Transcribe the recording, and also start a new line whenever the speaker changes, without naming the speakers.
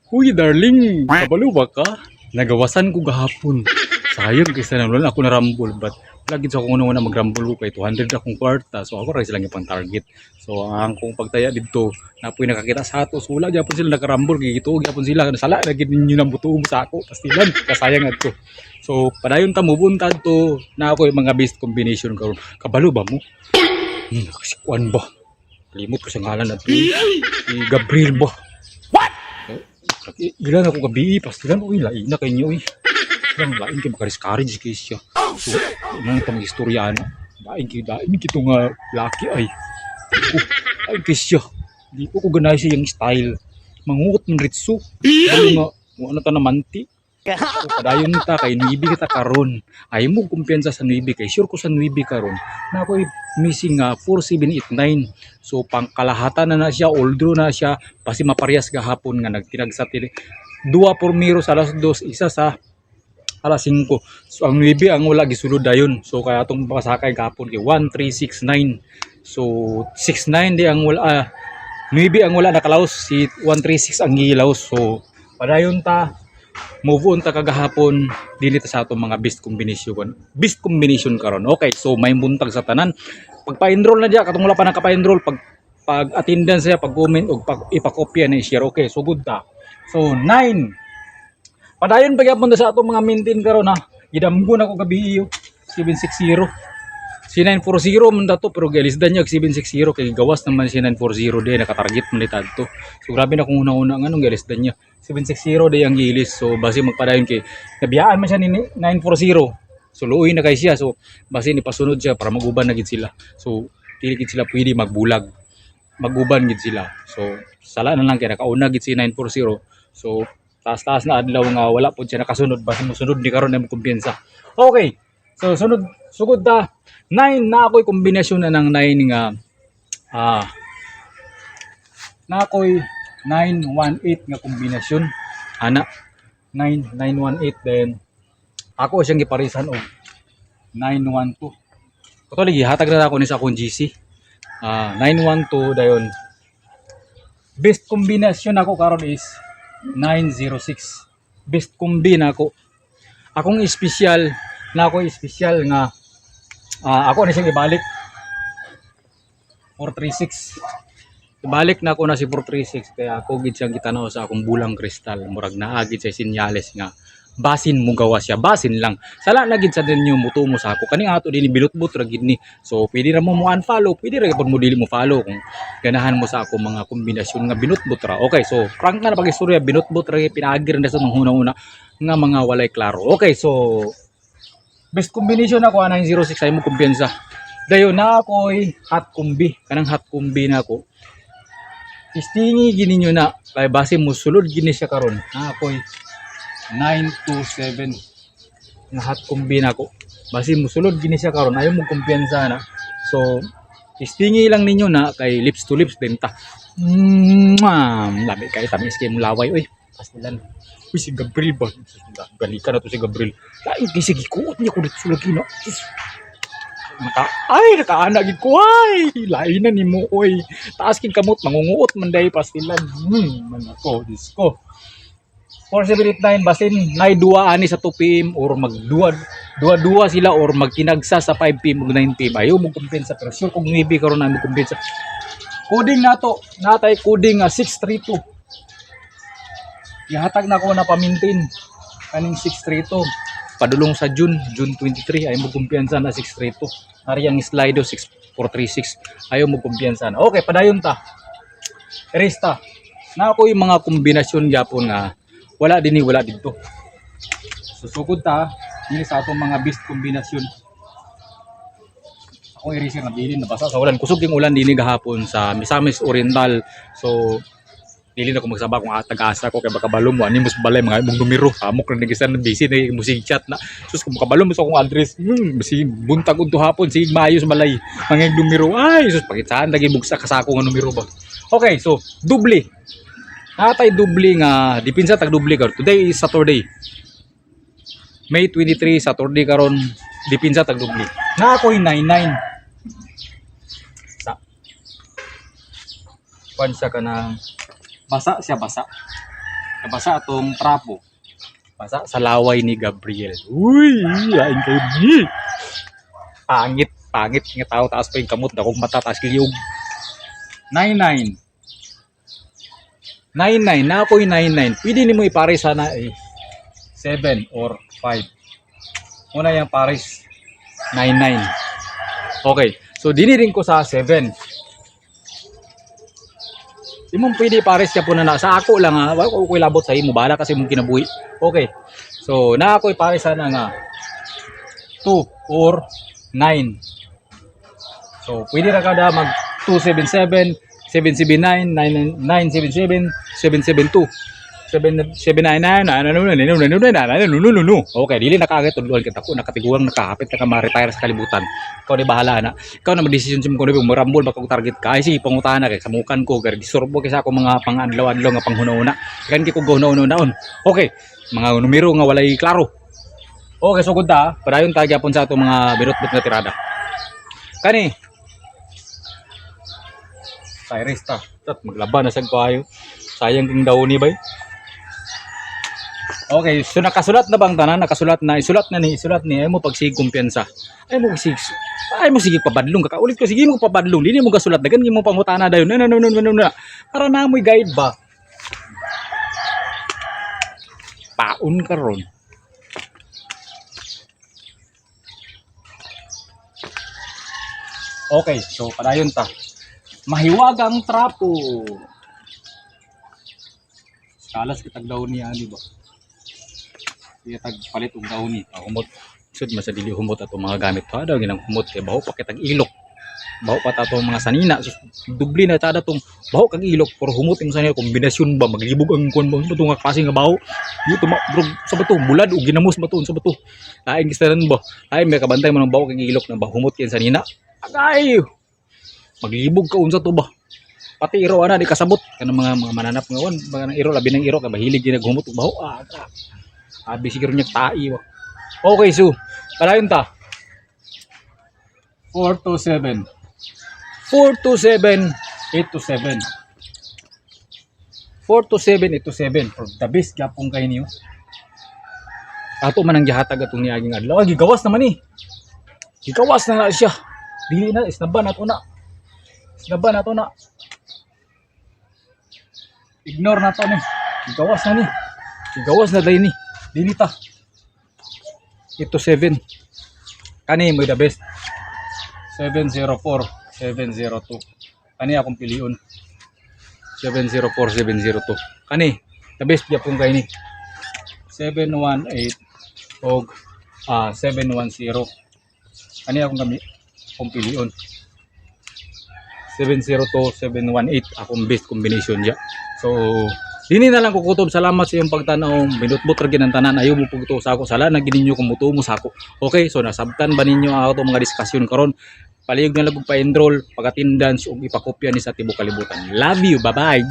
Uy, darling, kabalo ba ka? Nagawasan ko gahapon. Sayang kaysa na wala ako na rumble, but lagi sa kung una mag-rumble ko kay 200 akong kwarta. So ako rin silang ipang target. So ang kung pagtaya dito, napoy nakakita sa ato. So wala gyapon sila naka-rumble kay gito, gyapon sila sala lagi ninyo nang buto mo sa ako. Pastilan, kasayang adto. So padayon ta mo buntad to na ako yung mga best combination karon. Kabalo ba mo? Kasi kuan ba? Limot ko sa ngalan na si Gabriel ba? Ilan ako gabi, pastilan ko lain na kayo eh. Ilang lain kayo makariscourage kayo siya. So, ano na itong istorya na? Daing kito nga laki ay. Lain kayo siya. Di ko ganay siya yung style. Manguot ng ritso. Ano nga, ano ta naman ti. So, padayon ta kay Nuibi kita karon. Ay mo kumpiyansa sa Nuibi kay sure ko sa Nuibi karon. Na ako'y missing 4789. So pangkalahatan na siya, oldro na siya, pasi maparehas gahapon nga nagtinag sa tili. Dua pormiro sa alas 2, isa sa alas 5. So ang 9 ang wala gisulod dayon. So kaya atong pasakay gahapon kay 1369. So 69 di ang wala 9 ang wala nakalaos, si 136 ang gilaos. So padayon ta move on ta kagahapon dili ta sa atong mga best combination. Best combination karon. Okay, so may buntag sa tanan. Pagpa-enroll na diya katong wala pa nakapa-enroll, pag attendance siya, pag comment og pag ipakopya na i-share. Okay, so good ta. So 9. Padayon pagyapon sa atong mga maintain karon ha. Gidamgo na ko gabi iyo 760. Si 940 man dato pero gilisdan niya 760 kay gawas naman si 940 day naka-target man litad to. So grabe na kung una-una nganong gilisdan niya. 760 day ang gilis. So base magpadayon kay nabiyaan man siya ni 940. So luoy na kay siya. So base ni pasunod siya para maguban na gid sila. So dili gid sila pwede magbulag. Maguban gid sila. So sala na lang kay nakauna gid si 940. So taas-taas na adlaw nga wala po siya nakasunod base mosunod ni karon na mo kumpiyansa. Okay. So sunod sugod ta 9 na ako'y kombinasyon na ng 9 nga na ako'y 918 nga kombinasyon ana 9918 then ako siyang giparisan og 912 katong gihatag na ako ni sa akong GC 912 dayon best kombinasyon ako karon is 906 best kombi na ako akong espesyal na ako espesyal nga ako na siyang ibalik 436 ibalik na ako na si 436 kaya ako gid siyang gitanaw sa akong bulang kristal murag naa gid sa sinyales nga basin mo gawa siya basin lang sala na gid sa dinyo muto mo sa ako kani ato dinhi bilutbot ra gid ni so pwede ra mo unfollow pwede ra pud mo dili mo follow kung ganahan mo sa ako mga kombinasyon nga binutbot ra okay so prank na pag-istorya binutbot ra pinaagir na sa mga una-una nga mga walay klaro okay so best combination ako 906 ay mo kumpiyansa. Dayon na ako'y hot combi. Kanang hot combi na ako. Istingi gini nyo na. Kaya base mo sulod gini siya karon. Na ako'y 927. Na hot combi na ako. Base mo sulod gini siya karon. Ayaw mo kumpiyansa na. So, istingi lang ninyo na kay lips to lips din ta. Lami kayo tamis kayo mong laway. Uy, pastilan. Uy, si Gabriel ba? Balikan na to si Gabriel. Lain kayo sige kuot niya ko dito sa lagi na. Nakaana gid ko ay. Lain na ni mo oy. Taas king kamot mangunguot man day pastilan. Man ako disko. 4789 basin nay duwa ani sa 2 PM or magduwa sila or magkinagsa sa 5 PM ug 9 PM. Ayo mo kumpensa pero sure kung maybe karon na mo kumpensa. Coding nato, natay coding 632. Ihatag na ko na pa-maintain kaning 632 padulong sa June 23 ay mo kumpiyansa na 632 ari ang slido 6436 ayo mo kumpiyansa na okay padayon ta resta na ako yung mga kombinasyon gyapon nga wala dito susugod ta dili sa atong mga best kombinasyon akong eraser na dili nabasa sa ulan kusog yung ulan dinhi gahapon sa Misamis Oriental so dili na ko magsaba kung taga-asa ko kay baka balom mo ani mus balay mga imong numero amok ra nagisan busy na musig chat na sus kung makabalom mo sa akong address busy buntag unto hapon sige maayo sa balay mga numero ay sus pakitahan lagi bugsa ka sa ako nga numero ba okay so doble natay doble nga dipinsa tag doble karon today is Saturday May 23 Saturday karon dipinsa tag doble na ako'y 99 sa kwan siya ka ng basa siya basa Nabasa atong trapo. Basa sa laway ni Gabriel. Uy, lain kayo ni. Pangit nga tao, taas pa yung kamot, dakong mata, taas kiliyog. 99. 99, na ako'y 99. Pwede ni mo ipares sana 7 or 5. Una yung pares 99. Okay, so dinirin ko sa 7. Imong pwede pares ka po na sa ako lang ha. Wala ko labot sa imo, bala kasi mong kinabuhi. Okay. So na ako'y pares sana nga 2 or 9. So pwede ra kada mag 277, 779, 977, 772. 799. Okay, dili na kaagad tudloan kita ko nakatiguang nakahapit ka ma-retire sa kalibutan. Ikaw ni bahala na. Ikaw na mag-decision sa mo kuno marambol baka target ka. Ay sige pangutahan na kay samukan ko gari disorbo kay sa ako mga pangadlaw-adlaw nga panghuna-una. Kan ki ko gahuna-una naon. Okay, mga numero nga walay klaro. Okay, so good ta. Padayon ta gyapon sa ato mga birot-bit nga tirada. Kani Cyrus ta. Tat maglaban na sad kayo. Sayang kung daw ni bay. Okay, so nakasulat na bang tanan? Nakasulat na, isulat ni, ay mo pagsig kumpiyansa. Ay mo sige pabadlong, kakaulit ko, sige mo pabadlong, dili mo gasulat, dagan mo pangutana dayon. No. Para na mo'y guide ba? Paun karon. Okay, so padayon ta. Mahiwagang trapo. Kalas kitag daw ni ani ba? Kaya tagpalit og daw ni humot sud man sa dili humot ato mga gamit pa daw ginang humot kay baho pa kitag ilok, baho pa ta to mga sanina dubli na tada tong baho kag ilok pero humot yung sanina kombinasyon ba maglibog ang kon ba to nga klase nga baho yu tumabrog sa bato bulad og ginamos bato sa bato lain gistanan ba ay may kabantay mo ng baho kag ilok na bahumot kay sanina agay maglibog ka unsa to ba pati iro ana di kasabot kanang mga mananap ngayon mga iro labi ng iro kay mahilig ginaghumot og baho abi siguro niya tai ba. Okay, so padayon ta 427 827 427 for the best gyapon kay niyo ato man ang gihatag atong niaging adlaw gigawas naman gigawas na siya dili na isnaban nato na ignore na to ni gigawas na dai ni dili ta ito 7 kani mo the best 704 702 kani akong piliun 704 702 kani the best gyapon kay ni 718 og 710 kani akong piliun 702 718 akong best combination ya. So dini na lang kukutob, salamat sa iyong pagtanaw, minutbot ra ginang tanan, ayo mo pugto sa ako, sala na gininyo kung mutuo mo sa ako. Okay, so nasabtan ba ninyo ato mga diskusyon karon? Palihog na lang og pa-enroll, pag-attendance ug ipakopya ni sa tibuok kalibutan. Love you, bye-bye.